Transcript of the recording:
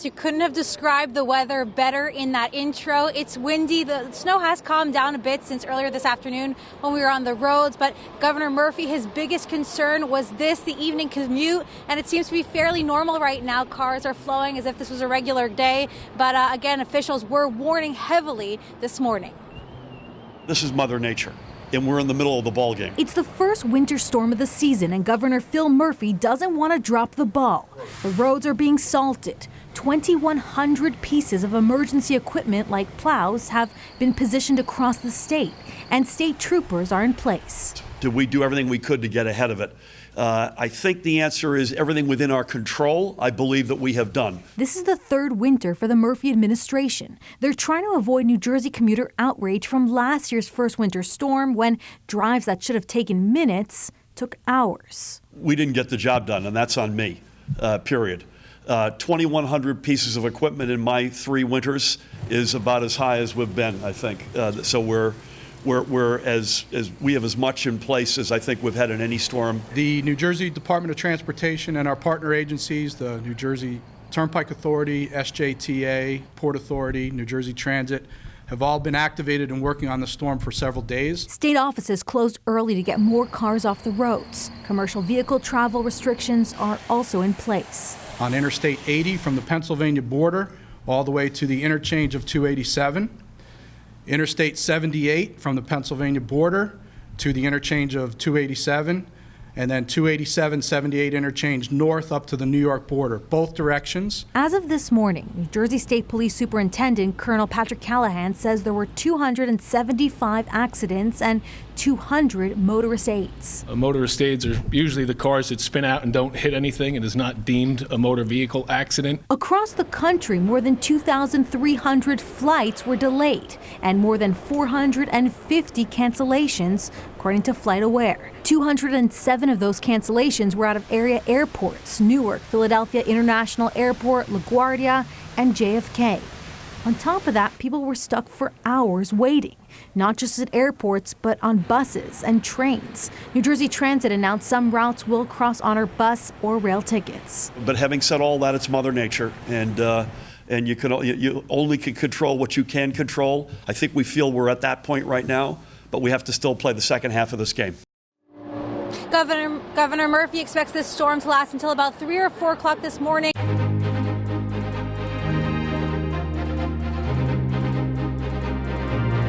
You couldn't have described the weather better in that intro. It's windy. The snow has calmed down a bit since earlier this afternoon when we were on the roads. But Governor Murphy, his biggest concern was the evening commute. And it seems to be fairly normal right now. Cars are flowing as if this was a regular day. But again, officials were warning heavily this morning. This is Mother Nature, and we're in the middle of the ball game. It's the first winter storm of the season, and Governor Phil Murphy doesn't want to drop the ball. The roads are being salted. 2,100 pieces of emergency equipment like plows have been positioned across the state, and state troopers are in place. Did we do everything we could to get ahead of it? I think the answer is everything within our control. I believe that we have done. This is the third winter for the Murphy administration. They're trying to avoid New Jersey commuter outrage from last year's first winter storm when drives that should have taken minutes took hours. We didn't get the job done, and that's on me, period. 2,100 pieces of equipment in my 3 winters is about as high as we've been, I think. So we have as much in place as I think we've had in any storm. The New Jersey Department of Transportation and our partner agencies, the New Jersey Turnpike Authority, SJTA, Port Authority, New Jersey Transit, have all been activated and working on the storm for several days. State offices closed early to get more cars off the roads. Commercial vehicle travel restrictions are also in place. On Interstate 80 from the Pennsylvania border all the way to the interchange of 287. Interstate 78 from the Pennsylvania border to the interchange of 287. And then 287, 78 interchange north up to the New York border, both directions. As of this morning, New Jersey State Police Superintendent Colonel Patrick Callahan says there were 275 accidents and 200 motorist aids. Motorist aids are usually the cars that spin out and don't hit anything and is not deemed a motor vehicle accident. Across the country, more than 2,300 flights were delayed and more than 450 cancellations, according to FlightAware. 207 of those cancellations were out of area airports: Newark, Philadelphia International Airport, LaGuardia, and JFK. On top of that, people were stuck for hours waiting, not just at airports, but on buses and trains. New Jersey Transit announced some routes will cross honor bus or rail tickets. But having said all that, it's Mother Nature, and you only can control what you can control. I think we feel we're at that point right now, but we have to still play the second half of this game. Governor Murphy expects this storm to last until about 3 or 4 o'clock this morning.